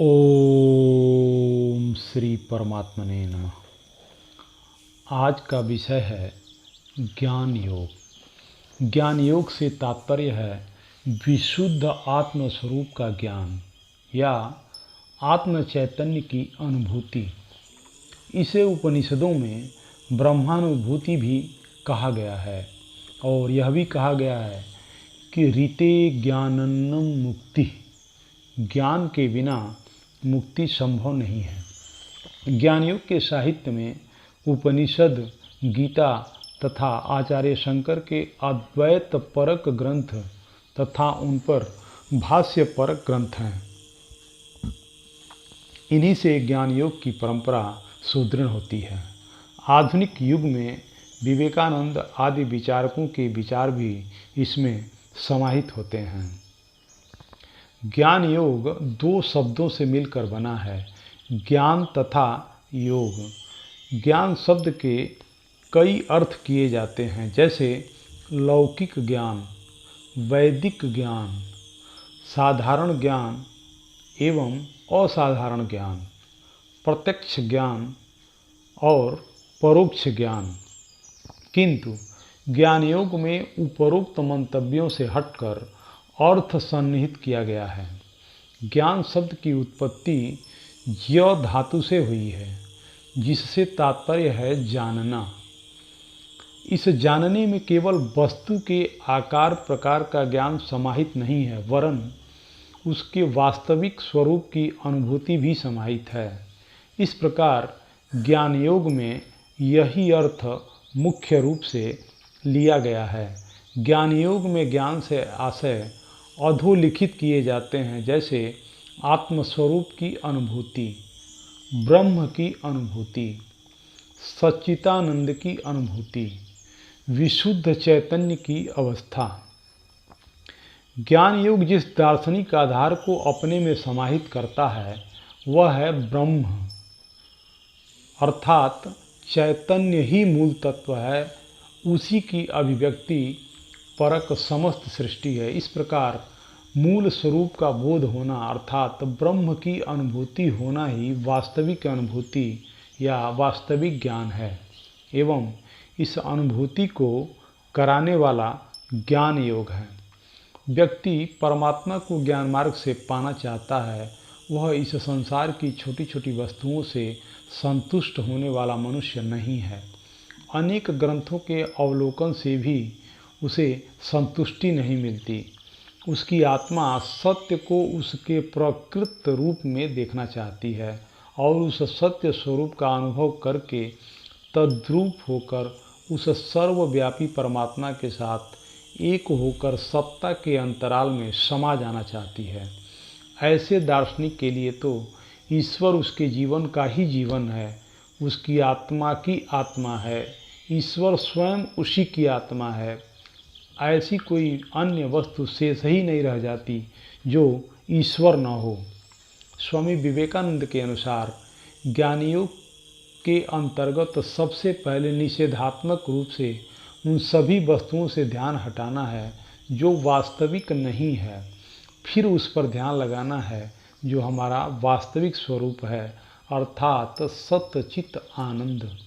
ओम श्री परमात्मने नमः। आज का विषय है ज्ञान योग। ज्ञान योग से तात्पर्य है विशुद्ध आत्म स्वरूप का ज्ञान या आत्म चैतन्य की अनुभूति। इसे उपनिषदों में ब्रह्मानुभूति भी कहा गया है और यह भी कहा गया है कि रीते ज्ञानन्नम मुक्ति, ज्ञान के बिना मुक्ति संभव नहीं है। ज्ञान योग के साहित्य में उपनिषद, गीता तथा आचार्य शंकर के अद्वैत परक ग्रंथ तथा उन पर भाष्य परक ग्रंथ हैं। इन्हीं से ज्ञान योग की परंपरा सुदृढ़ होती है। आधुनिक युग में विवेकानंद आदि विचारकों के विचार भी इसमें समाहित होते हैं। ज्ञान योग दो शब्दों से मिलकर बना है, ज्ञान तथा योग। ज्ञान शब्द के कई अर्थ किए जाते हैं, जैसे लौकिक ज्ञान, वैदिक ज्ञान, साधारण ज्ञान एवं असाधारण ज्ञान, प्रत्यक्ष ज्ञान और परोक्ष ज्ञान। किंतु ज्ञान योग में उपरोक्त मंतव्यों से हटकर अर्थ सन्निहित किया गया है। ज्ञान शब्द की उत्पत्ति ज्ञ धातु से हुई है, जिससे तात्पर्य है जानना। इस जानने में केवल वस्तु के आकार प्रकार का ज्ञान समाहित नहीं है, वरन उसके वास्तविक स्वरूप की अनुभूति भी समाहित है। इस प्रकार ज्ञान योग में यही अर्थ मुख्य रूप से लिया गया है। ज्ञान योग में ज्ञान से आशय अधोलिखित किए जाते हैं, जैसे आत्मस्वरूप की अनुभूति, ब्रह्म की अनुभूति, सच्चिदानंद की अनुभूति, विशुद्ध चैतन्य की अवस्था। ज्ञान योग जिस दार्शनिक आधार को अपने में समाहित करता है वह है ब्रह्म, अर्थात चैतन्य ही मूल तत्व है, उसी की अभिव्यक्ति परक समस्त सृष्टि है। इस प्रकार मूल स्वरूप का बोध होना अर्थात ब्रह्म की अनुभूति होना ही वास्तविक अनुभूति या वास्तविक ज्ञान है एवं इस अनुभूति को कराने वाला ज्ञान योग है। व्यक्ति परमात्मा को ज्ञान मार्ग से पाना चाहता है, वह इस संसार की छोटी छोटी वस्तुओं से संतुष्ट होने वाला मनुष्य नहीं है। अनेक ग्रंथों के अवलोकन से भी उसे संतुष्टि नहीं मिलती। उसकी आत्मा सत्य को उसके प्रकृत रूप में देखना चाहती है और उस सत्य स्वरूप का अनुभव करके तद्रूप होकर उस सर्वव्यापी परमात्मा के साथ एक होकर सत्ता के अंतराल में समा जाना चाहती है। ऐसे दार्शनिक के लिए तो ईश्वर उसके जीवन का ही जीवन है, उसकी आत्मा की आत्मा है, ईश्वर स्वयं उसी की आत्मा है। ऐसी कोई अन्य वस्तु शेष ही नहीं रह जाती जो ईश्वर न हो। स्वामी विवेकानंद के अनुसार ज्ञान योग के अंतर्गत सबसे पहले निषेधात्मक रूप से उन सभी वस्तुओं से ध्यान हटाना है जो वास्तविक नहीं है, फिर उस पर ध्यान लगाना है जो हमारा वास्तविक स्वरूप है, अर्थात सत्य चित्त आनंद।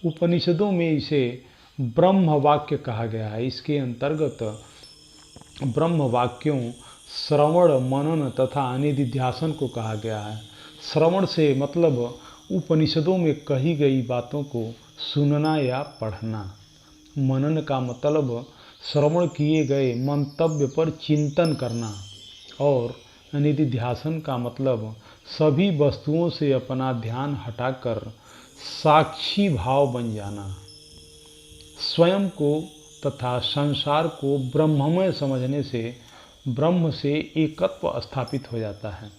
उपनिषदों में इसे ब्रह्म वाक्य कहा गया है। इसके अंतर्गत ब्रह्म वाक्यों श्रवण, मनन तथा निधिध्यासन को कहा गया है। श्रवण से मतलब उपनिषदों में कही गई बातों को सुनना या पढ़ना। मनन का मतलब श्रवण किए गए मंतव्य पर चिंतन करना और निधिध्यासन का मतलब सभी वस्तुओं से अपना ध्यान हटाकर साक्षी भाव बन जाना। स्वयं को तथा संसार को ब्रह्ममय समझने से ब्रह्म से एकत्व स्थापित हो जाता है।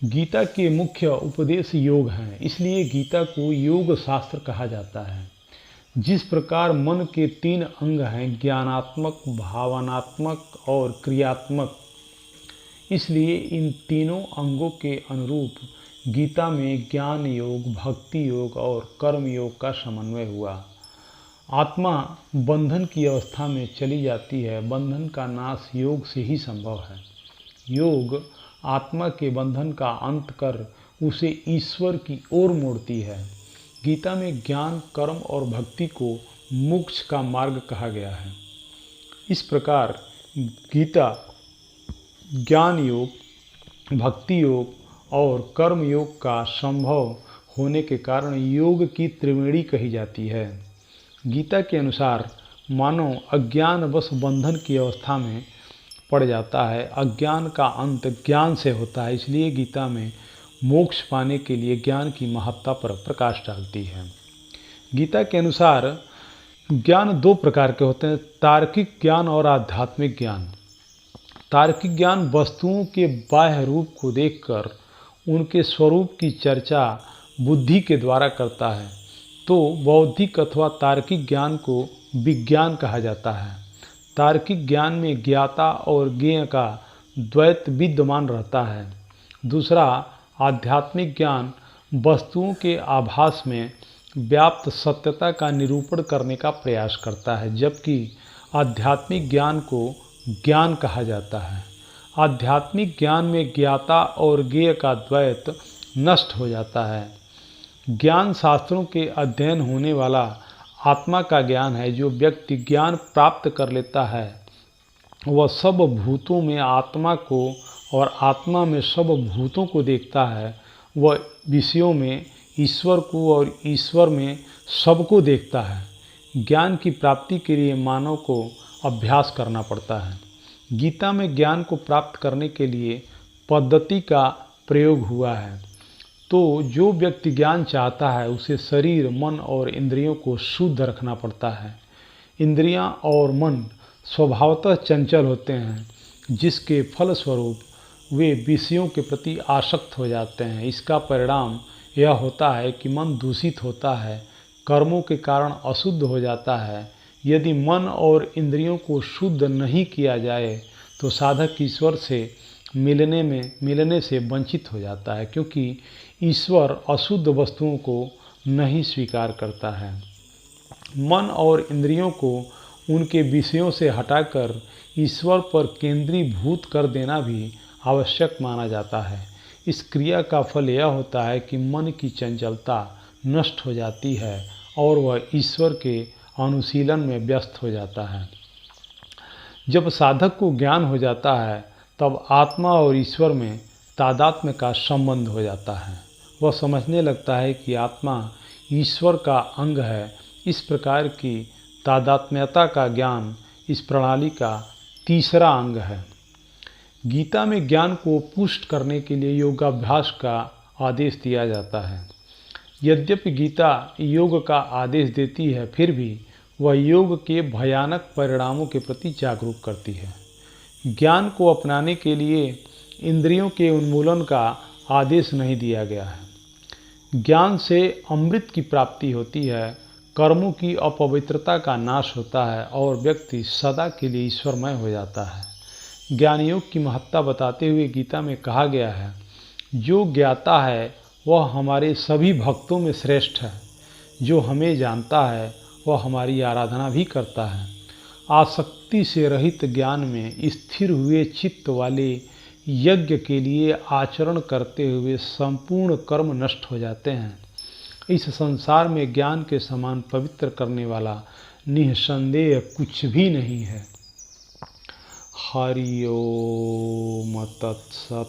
गीता के मुख्य उपदेश योग हैं, इसलिए गीता को योग शास्त्र कहा जाता है। जिस प्रकार मन के तीन अंग हैं, ज्ञानात्मक, भावनात्मक और क्रियात्मक, इसलिए इन तीनों अंगों के अनुरूप गीता में ज्ञान योग, भक्ति योग और कर्म योग का समन्वय हुआ। आत्मा बंधन की अवस्था में चली जाती है, बंधन का नाश योग से ही संभव है। योग आत्मा के बंधन का अंत कर उसे ईश्वर की ओर मोड़ती है। गीता में ज्ञान, कर्म और भक्ति को मोक्ष का मार्ग कहा गया है। इस प्रकार गीता ज्ञान योग, भक्ति योग और कर्म योग का संभव होने के कारण योग की त्रिवेणी कही जाती है। गीता के अनुसार मानव अज्ञानवश बंधन की अवस्था में पड़ जाता है। अज्ञान का अंत ज्ञान से होता है, इसलिए गीता में मोक्ष पाने के लिए ज्ञान की महत्ता पर प्रकाश डालती है। गीता के अनुसार ज्ञान दो प्रकार के होते हैं, तार्किक ज्ञान और आध्यात्मिक ज्ञान। तार्किक ज्ञान वस्तुओं के बाह्य रूप को देखकर उनके स्वरूप की चर्चा बुद्धि के द्वारा करता है, तो बौद्धिक अथवा तार्किक ज्ञान को विज्ञान कहा जाता है। तार्किक ज्ञान में ज्ञाता और ज्ञेय का द्वैत विद्यमान रहता है। दूसरा, आध्यात्मिक ज्ञान वस्तुओं के आभास में व्याप्त सत्यता का निरूपण करने का प्रयास करता है, जबकि आध्यात्मिक ज्ञान को ज्ञान कहा जाता है। आध्यात्मिक ज्ञान में ज्ञाता और ज्ञेय का द्वैत नष्ट हो जाता है। ज्ञान शास्त्रों के अध्ययन होने वाला आत्मा का ज्ञान है। जो व्यक्ति ज्ञान प्राप्त कर लेता है वह सब भूतों में आत्मा को और आत्मा में सब भूतों को देखता है। वह विषयों में ईश्वर को और ईश्वर में सबको देखता है। ज्ञान की प्राप्ति के लिए मानव को अभ्यास करना पड़ता है। गीता में ज्ञान को प्राप्त करने के लिए पद्धति का प्रयोग हुआ है। तो जो व्यक्ति ज्ञान चाहता है उसे शरीर, मन और इंद्रियों को शुद्ध रखना पड़ता है। इंद्रियां और मन स्वभावतः चंचल होते हैं, जिसके फलस्वरूप वे विषयों के प्रति आसक्त हो जाते हैं। इसका परिणाम यह होता है कि मन दूषित होता है, कर्मों के कारण अशुद्ध हो जाता है। यदि मन और इंद्रियों को शुद्ध नहीं किया जाए तो साधक ईश्वर से मिलने से वंचित हो जाता है, क्योंकि ईश्वर अशुद्ध वस्तुओं को नहीं स्वीकार करता है। मन और इंद्रियों को उनके विषयों से हटाकर ईश्वर पर केंद्रीभूत कर देना भी आवश्यक माना जाता है। इस क्रिया का फल यह होता है कि मन की चंचलता नष्ट हो जाती है और वह ईश्वर के अनुशीलन में व्यस्त हो जाता है। जब साधक को ज्ञान हो जाता है तब आत्मा और ईश्वर में तादात्म्य का संबंध हो जाता है। वह समझने लगता है कि आत्मा ईश्वर का अंग है। इस प्रकार की तादात्म्यता का ज्ञान इस प्रणाली का तीसरा अंग है। गीता में ज्ञान को पुष्ट करने के लिए योगाभ्यास का आदेश दिया जाता है। यद्यपि गीता योग का आदेश देती है, फिर भी वह योग के भयानक परिणामों के प्रति जागरूक करती है। ज्ञान को अपनाने के लिए इंद्रियों के उन्मूलन का आदेश नहीं दिया गया है। ज्ञान से अमृत की प्राप्ति होती है, कर्मों की अपवित्रता का नाश होता है और व्यक्ति सदा के लिए ईश्वरमय हो जाता है। ज्ञान योग की महत्ता बताते हुए गीता में कहा गया है, जो ज्ञाता है वह हमारे सभी भक्तों में श्रेष्ठ है। जो हमें जानता है वह हमारी आराधना भी करता है। आसक्ति से रहित ज्ञान में स्थिर हुए चित्त वाले यज्ञ के लिए आचरण करते हुए संपूर्ण कर्म नष्ट हो जाते हैं। इस संसार में ज्ञान के समान पवित्र करने वाला निःसंदेह कुछ भी नहीं है। हरि ओम तत्सत।